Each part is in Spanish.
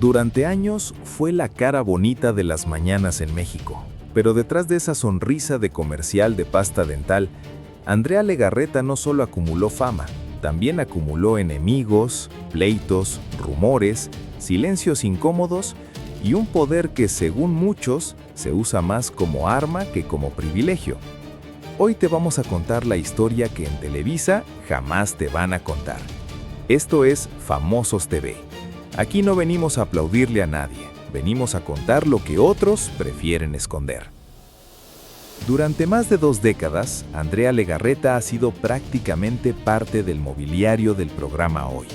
Durante años fue la cara bonita de las mañanas en México, pero detrás de esa sonrisa de comercial de pasta dental, Andrea Legarreta no solo acumuló fama, también acumuló enemigos, pleitos, rumores, silencios incómodos y un poder que, según muchos, se usa más como arma que como privilegio. Hoy te vamos a contar la historia que en Televisa jamás te van a contar. Esto es Famosos TV. Aquí no venimos a aplaudirle a nadie, venimos a contar lo que otros prefieren esconder. Durante más de 2 décadas, Andrea Legarreta ha sido prácticamente parte del mobiliario del programa Hoy.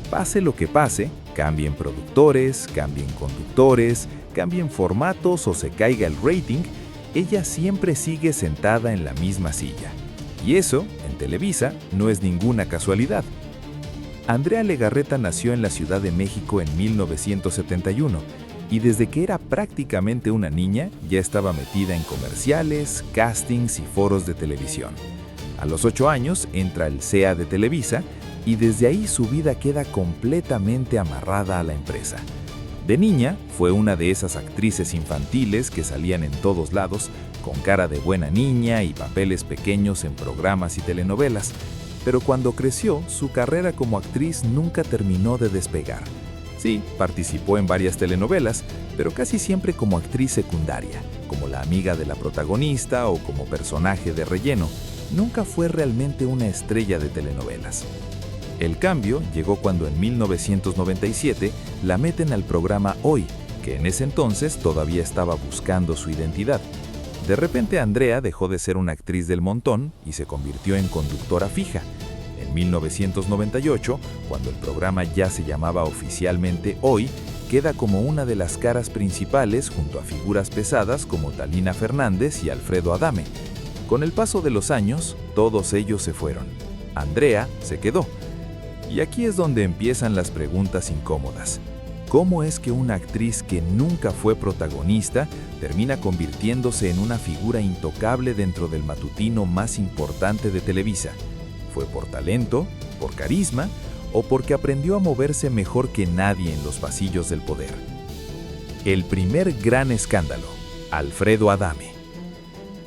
Pase lo que pase, cambien productores, cambien conductores, cambien formatos o se caiga el rating, ella siempre sigue sentada en la misma silla. Y eso, en Televisa, no es ninguna casualidad. Andrea Legarreta nació en la Ciudad de México en 1971 y desde que era prácticamente una niña ya estaba metida en comerciales, castings y foros de televisión. A los 8 años entra al CEA de Televisa y desde ahí su vida queda completamente amarrada a la empresa. De niña fue una de esas actrices infantiles que salían en todos lados, con cara de buena niña y papeles pequeños en programas y telenovelas. Pero cuando creció, su carrera como actriz nunca terminó de despegar. Sí, participó en varias telenovelas, pero casi siempre como actriz secundaria, como la amiga de la protagonista o como personaje de relleno. Nunca fue realmente una estrella de telenovelas. El cambio llegó cuando en 1997 la meten al programa Hoy, que en ese entonces todavía estaba buscando su identidad. De repente Andrea dejó de ser una actriz del montón y se convirtió en conductora fija. En 1998, cuando el programa ya se llamaba oficialmente Hoy, queda como una de las caras principales junto a figuras pesadas como Talina Fernández y Alfredo Adame. Con el paso de los años, todos ellos se fueron. Andrea se quedó. Y aquí es donde empiezan las preguntas incómodas. ¿Cómo es que una actriz que nunca fue protagonista termina convirtiéndose en una figura intocable dentro del matutino más importante de Televisa? ¿Fue por talento, por carisma o porque aprendió a moverse mejor que nadie en los pasillos del poder? El primer gran escándalo, Alfredo Adame.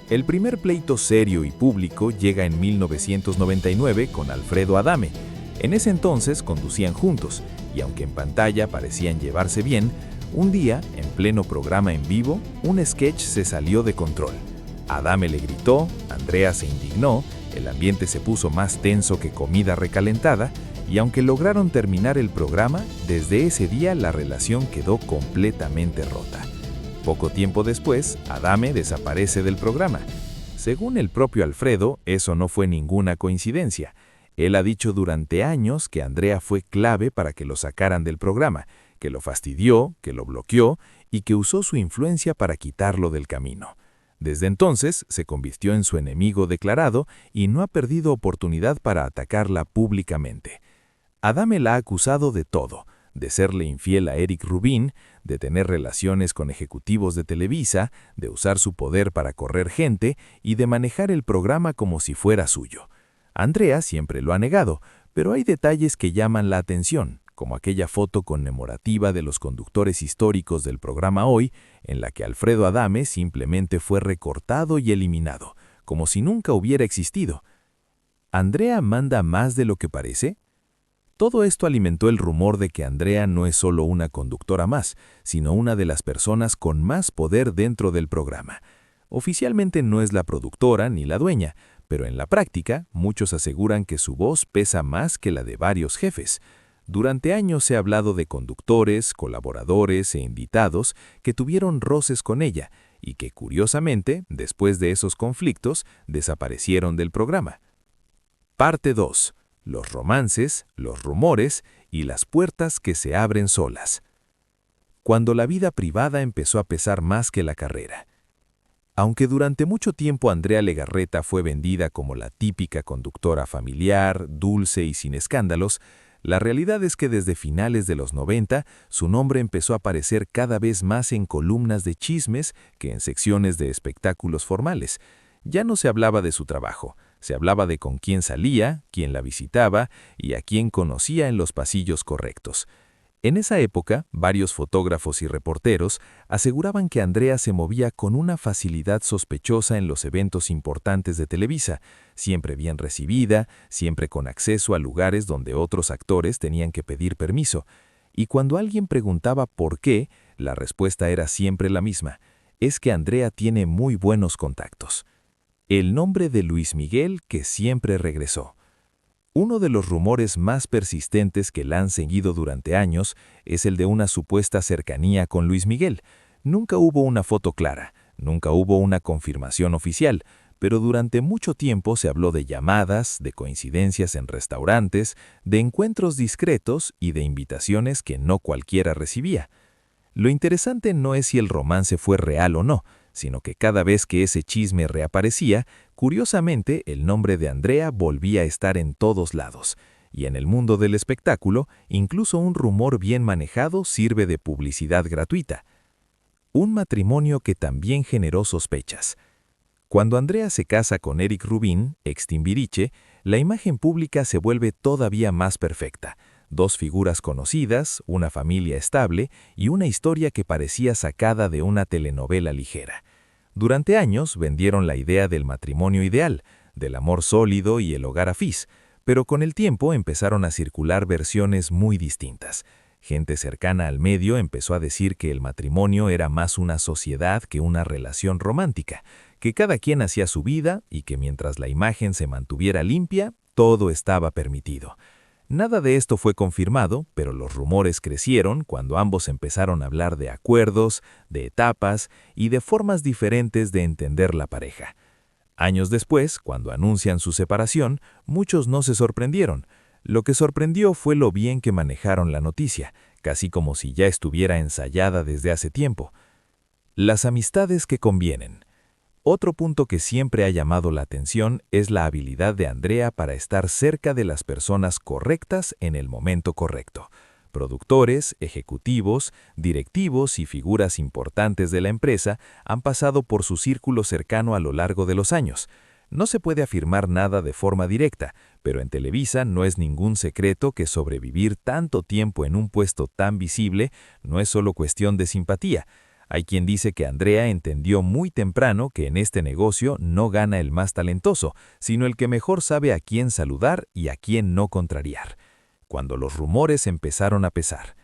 El primer pleito serio y público llega en 1999 con Alfredo Adame. En ese entonces conducían juntos, y aunque en pantalla parecían llevarse bien, un día, en pleno programa en vivo, un sketch se salió de control. Adame le gritó, Andrea se indignó, el ambiente se puso más tenso que comida recalentada, y aunque lograron terminar el programa, desde ese día la relación quedó completamente rota. Poco tiempo después, Adame desaparece del programa. Según el propio Alfredo, eso no fue ninguna coincidencia. Él ha dicho durante años que Andrea fue clave para que lo sacaran del programa, que lo fastidió, que lo bloqueó y que usó su influencia para quitarlo del camino. Desde entonces se convirtió en su enemigo declarado y no ha perdido oportunidad para atacarla públicamente. Adame la ha acusado de todo, de serle infiel a Eric Rubin, de tener relaciones con ejecutivos de Televisa, de usar su poder para correr gente y de manejar el programa como si fuera suyo. Andrea siempre lo ha negado, pero hay detalles que llaman la atención, como aquella foto conmemorativa de los conductores históricos del programa Hoy, en la que Alfredo Adame simplemente fue recortado y eliminado, como si nunca hubiera existido. ¿Andrea manda más de lo que parece? Todo esto alimentó el rumor de que Andrea no es solo una conductora más, sino una de las personas con más poder dentro del programa. Oficialmente no es la productora ni la dueña, pero en la práctica, muchos aseguran que su voz pesa más que la de varios jefes. Durante años se ha hablado de conductores, colaboradores e invitados que tuvieron roces con ella y que, curiosamente, después de esos conflictos, desaparecieron del programa. Parte 2. Los romances, los rumores y las puertas que se abren solas. Cuando la vida privada empezó a pesar más que la carrera. Aunque durante mucho tiempo Andrea Legarreta fue vendida como la típica conductora familiar, dulce y sin escándalos, la realidad es que desde finales de los 90 su nombre empezó a aparecer cada vez más en columnas de chismes que en secciones de espectáculos formales. Ya no se hablaba de su trabajo, se hablaba de con quién salía, quién la visitaba y a quién conocía en los pasillos correctos. En esa época, varios fotógrafos y reporteros aseguraban que Andrea se movía con una facilidad sospechosa en los eventos importantes de Televisa, siempre bien recibida, siempre con acceso a lugares donde otros actores tenían que pedir permiso. Y cuando alguien preguntaba por qué, la respuesta era siempre la misma: es que Andrea tiene muy buenos contactos. El nombre de Luis Miguel que siempre regresó. Uno de los rumores más persistentes que la han seguido durante años es el de una supuesta cercanía con Luis Miguel. Nunca hubo una foto clara, nunca hubo una confirmación oficial, pero durante mucho tiempo se habló de llamadas, de coincidencias en restaurantes, de encuentros discretos y de invitaciones que no cualquiera recibía. Lo interesante no es si el romance fue real o no, sino que cada vez que ese chisme reaparecía, curiosamente el nombre de Andrea volvía a estar en todos lados. Y en el mundo del espectáculo, incluso un rumor bien manejado sirve de publicidad gratuita. Un matrimonio que también generó sospechas. Cuando Andrea se casa con Eric Rubin, ex Timbiriche, la imagen pública se vuelve todavía más perfecta. Dos figuras conocidas, una familia estable y una historia que parecía sacada de una telenovela ligera. Durante años vendieron la idea del matrimonio ideal, del amor sólido y el hogar afís, pero con el tiempo empezaron a circular versiones muy distintas. Gente cercana al medio empezó a decir que el matrimonio era más una sociedad que una relación romántica, que cada quien hacía su vida y que mientras la imagen se mantuviera limpia, todo estaba permitido. Nada de esto fue confirmado, pero los rumores crecieron cuando ambos empezaron a hablar de acuerdos, de etapas y de formas diferentes de entender la pareja. Años después, cuando anuncian su separación, muchos no se sorprendieron. Lo que sorprendió fue lo bien que manejaron la noticia, casi como si ya estuviera ensayada desde hace tiempo. Las amistades que convienen. Otro punto que siempre ha llamado la atención es la habilidad de Andrea para estar cerca de las personas correctas en el momento correcto. Productores, ejecutivos, directivos y figuras importantes de la empresa han pasado por su círculo cercano a lo largo de los años. No se puede afirmar nada de forma directa, pero en Televisa no es ningún secreto que sobrevivir tanto tiempo en un puesto tan visible no es solo cuestión de simpatía. Hay quien dice que Andrea entendió muy temprano que en este negocio no gana el más talentoso, sino el que mejor sabe a quién saludar y a quién no contrariar. Cuando los rumores empezaron a pesar.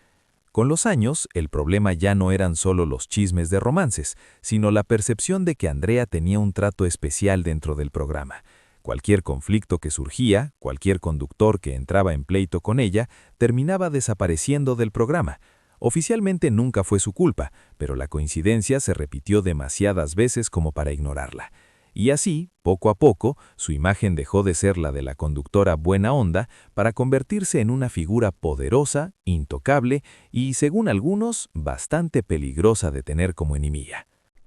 Con los años, el problema ya no eran solo los chismes de romances, sino la percepción de que Andrea tenía un trato especial dentro del programa. Cualquier conflicto que surgía, cualquier conductor que entraba en pleito con ella, terminaba desapareciendo del programa. Oficialmente nunca fue su culpa, pero la coincidencia se repitió demasiadas veces como para ignorarla. Y así, poco a poco, su imagen dejó de ser la de la conductora buena onda para convertirse en una figura poderosa, intocable y, según algunos, bastante peligrosa de tener como enemiga.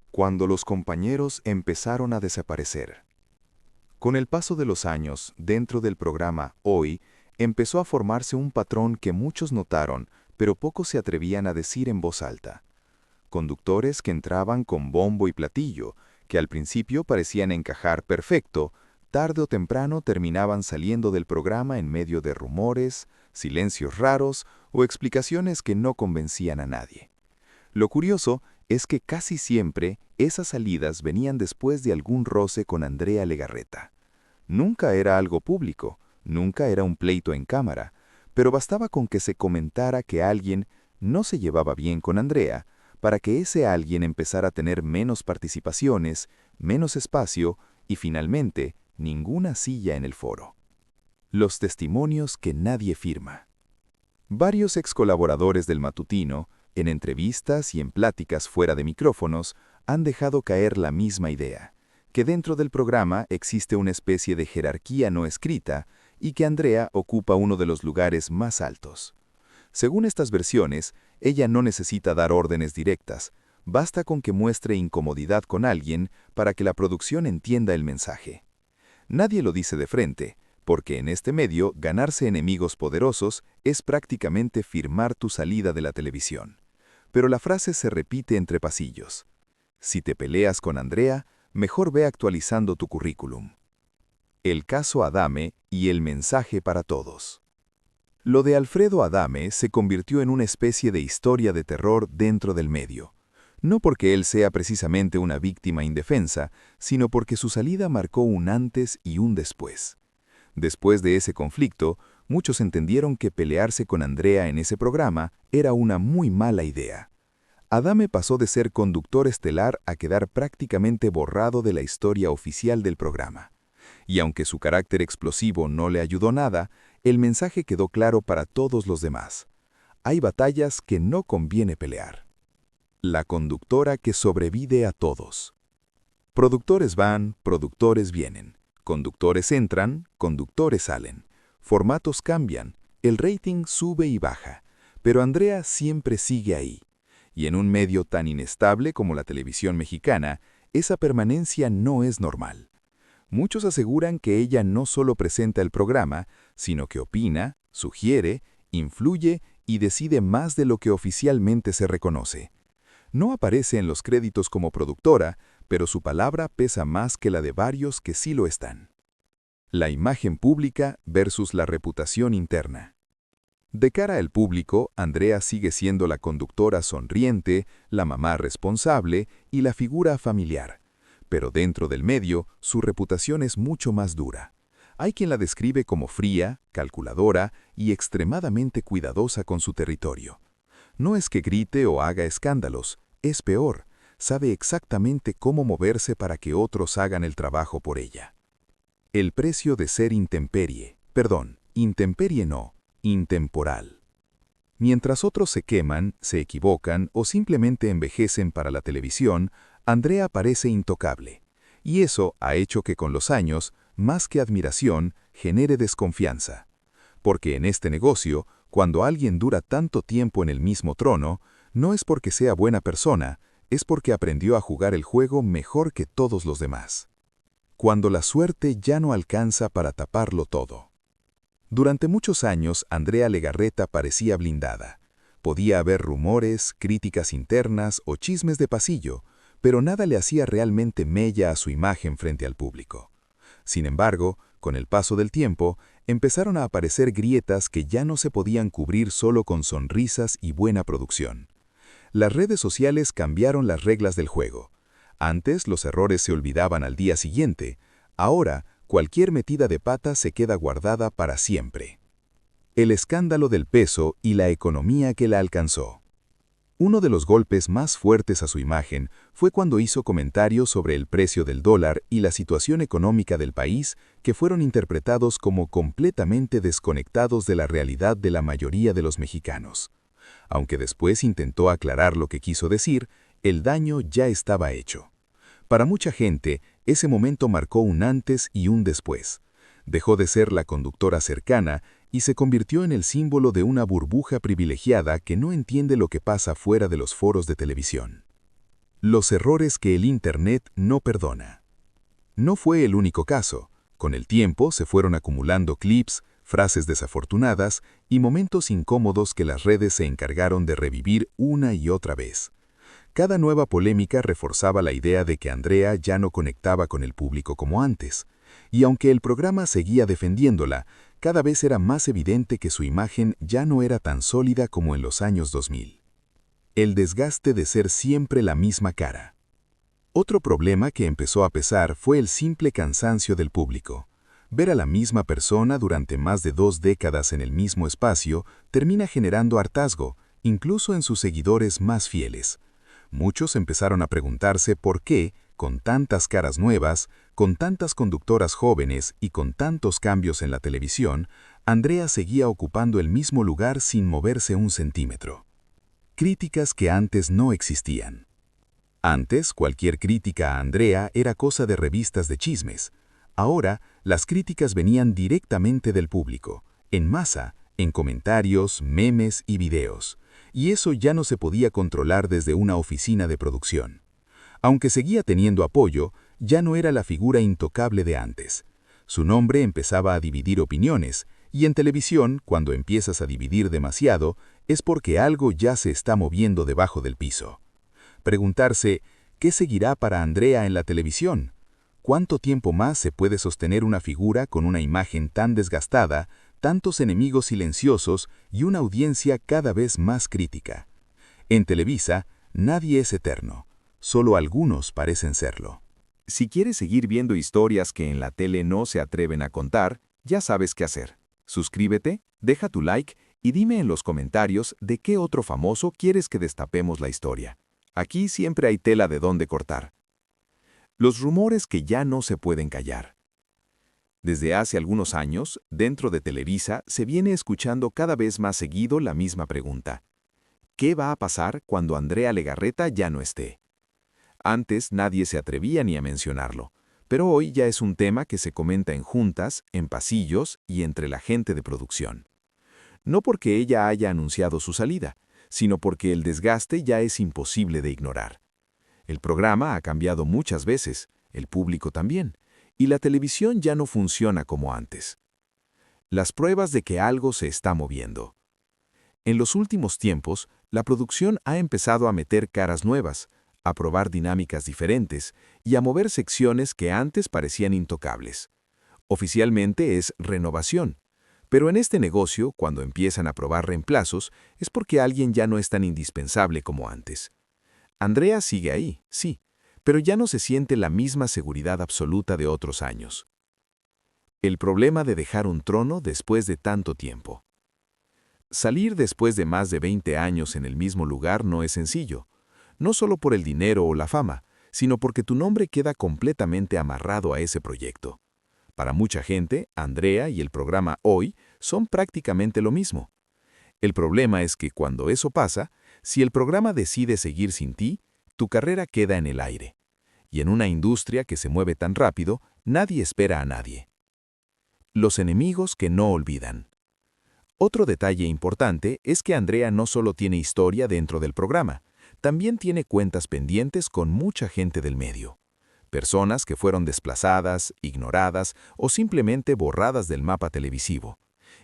Cuando los compañeros empezaron a desaparecer. Con el paso de los años, dentro del programa Hoy, empezó a formarse un patrón que muchos notaron, pero pocos se atrevían a decir en voz alta. Conductores que entraban con bombo y platillo, que al principio parecían encajar perfecto, tarde o temprano terminaban saliendo del programa en medio de rumores, silencios raros o explicaciones que no convencían a nadie. Lo curioso es que casi siempre esas salidas venían después de algún roce con Andrea Legarreta. Nunca era algo público, nunca era un pleito en cámara, pero bastaba con que se comentara que alguien no se llevaba bien con Andrea para que ese alguien empezara a tener menos participaciones, menos espacio y finalmente ninguna silla en el foro. Los testimonios que nadie firma. Varios ex colaboradores del matutino, en entrevistas y en pláticas fuera de micrófonos, han dejado caer la misma idea, que dentro del programa existe una especie de jerarquía no escrita y que Andrea ocupa uno de los lugares más altos. Según estas versiones, ella no necesita dar órdenes directas, basta con que muestre incomodidad con alguien para que la producción entienda el mensaje. Nadie lo dice de frente, porque en este medio ganarse enemigos poderosos es prácticamente firmar tu salida de la televisión. Pero la frase se repite entre pasillos. Si te peleas con Andrea, mejor ve actualizando tu currículum. El caso Adame y el mensaje para todos. Lo de Alfredo Adame se convirtió en una especie de historia de terror dentro del medio. No porque él sea precisamente una víctima indefensa, sino porque su salida marcó un antes y un después. Después de ese conflicto, muchos entendieron que pelearse con Andrea en ese programa era una muy mala idea. Adame pasó de ser conductor estelar a quedar prácticamente borrado de la historia oficial del programa. Y aunque su carácter explosivo no le ayudó nada, el mensaje quedó claro para todos los demás. Hay batallas que no conviene pelear. La conductora que sobrevive a todos. Productores van, productores vienen. Conductores entran, conductores salen. Formatos cambian, el rating sube y baja. Pero Andrea siempre sigue ahí. Y en un medio tan inestable como la televisión mexicana, esa permanencia no es normal. Muchos aseguran que ella no solo presenta el programa, sino que opina, sugiere, influye y decide más de lo que oficialmente se reconoce. No aparece en los créditos como productora, pero su palabra pesa más que la de varios que sí lo están. La imagen pública versus la reputación interna. De cara al público, Andrea sigue siendo la conductora sonriente, la mamá responsable y la figura familiar. Pero dentro del medio, su reputación es mucho más dura. Hay quien la describe como fría, calculadora y extremadamente cuidadosa con su territorio. No es que grite o haga escándalos, es peor, sabe exactamente cómo moverse para que otros hagan el trabajo por ella. El precio de ser intemperie no, intemporal. Mientras otros se queman, se equivocan o simplemente envejecen para la televisión, Andrea parece intocable. Y eso ha hecho que con los años, más que admiración, genere desconfianza. Porque en este negocio, cuando alguien dura tanto tiempo en el mismo trono, no es porque sea buena persona, es porque aprendió a jugar el juego mejor que todos los demás. Cuando la suerte ya no alcanza para taparlo todo. Durante muchos años, Andrea Legarreta parecía blindada. Podía haber rumores, críticas internas o chismes de pasillo, pero nada le hacía realmente mella a su imagen frente al público. Sin embargo, con el paso del tiempo, empezaron a aparecer grietas que ya no se podían cubrir solo con sonrisas y buena producción. Las redes sociales cambiaron las reglas del juego. Antes los errores se olvidaban al día siguiente, ahora cualquier metida de pata se queda guardada para siempre. El escándalo del peso y la economía que la alcanzó. Uno de los golpes más fuertes a su imagen fue cuando hizo comentarios sobre el precio del dólar y la situación económica del país que fueron interpretados como completamente desconectados de la realidad de la mayoría de los mexicanos. Aunque después intentó aclarar lo que quiso decir, el daño ya estaba hecho. Para mucha gente, ese momento marcó un antes y un después. Dejó de ser la conductora cercana y se convirtió en el símbolo de una burbuja privilegiada que no entiende lo que pasa fuera de los foros de televisión. Los errores que el Internet no perdona. No fue el único caso. Con el tiempo se fueron acumulando clips, frases desafortunadas y momentos incómodos que las redes se encargaron de revivir una y otra vez. Cada nueva polémica reforzaba la idea de que Andrea ya no conectaba con el público como antes. Y aunque el programa seguía defendiéndola, cada vez era más evidente que su imagen ya no era tan sólida como en los años 2000. El desgaste de ser siempre la misma cara. Otro problema que empezó a pesar fue el simple cansancio del público. Ver a la misma persona durante más de 2 décadas en el mismo espacio termina generando hartazgo, incluso en sus seguidores más fieles. Muchos empezaron a preguntarse por qué, con tantas caras nuevas, con tantas conductoras jóvenes y con tantos cambios en la televisión, Andrea seguía ocupando el mismo lugar sin moverse un centímetro. Críticas que antes no existían. Antes, cualquier crítica a Andrea era cosa de revistas de chismes. Ahora, las críticas venían directamente del público, en masa, en comentarios, memes y videos. Y eso ya no se podía controlar desde una oficina de producción. Aunque seguía teniendo apoyo, ya no era la figura intocable de antes. Su nombre empezaba a dividir opiniones, y en televisión, cuando empiezas a dividir demasiado, es porque algo ya se está moviendo debajo del piso. Preguntarse, ¿qué seguirá para Andrea en la televisión? ¿Cuánto tiempo más se puede sostener una figura con una imagen tan desgastada, tantos enemigos silenciosos y una audiencia cada vez más crítica. En Televisa, nadie es eterno, solo algunos parecen serlo. Si quieres seguir viendo historias que en la tele no se atreven a contar, ya sabes qué hacer. Suscríbete, deja tu like y dime en los comentarios de qué otro famoso quieres que destapemos la historia. Aquí siempre hay tela de dónde cortar. Los rumores que ya no se pueden callar. Desde hace algunos años, dentro de Televisa se viene escuchando cada vez más seguido la misma pregunta. ¿Qué va a pasar cuando Andrea Legarreta ya no esté? Antes nadie se atrevía ni a mencionarlo, pero hoy ya es un tema que se comenta en juntas, en pasillos y entre la gente de producción. No porque ella haya anunciado su salida, sino porque el desgaste ya es imposible de ignorar. El programa ha cambiado muchas veces, el público también, y la televisión ya no funciona como antes. Las pruebas de que algo se está moviendo. En los últimos tiempos, la producción ha empezado a meter caras nuevas, a probar dinámicas diferentes y a mover secciones que antes parecían intocables. Oficialmente es renovación, pero en este negocio, cuando empiezan a probar reemplazos, es porque alguien ya no es tan indispensable como antes. Andrea sigue ahí, sí, pero ya no se siente la misma seguridad absoluta de otros años. El problema de dejar un trono después de tanto tiempo. Salir después de más de 20 años en el mismo lugar no es sencillo, no solo por el dinero o la fama, sino porque tu nombre queda completamente amarrado a ese proyecto. Para mucha gente, Andrea y el programa Hoy son prácticamente lo mismo. El problema es que cuando eso pasa, si el programa decide seguir sin ti, tu carrera queda en el aire. Y en una industria que se mueve tan rápido, nadie espera a nadie. Los enemigos que no olvidan. Otro detalle importante es que Andrea no solo tiene historia dentro del programa, también tiene cuentas pendientes con mucha gente del medio. Personas que fueron desplazadas, ignoradas o simplemente borradas del mapa televisivo.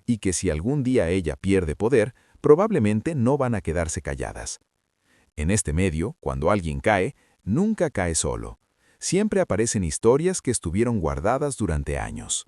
Y que si algún día ella pierde poder, probablemente no van a quedarse calladas. En este medio, cuando alguien cae, nunca cae solo. Siempre aparecen historias que estuvieron guardadas durante años.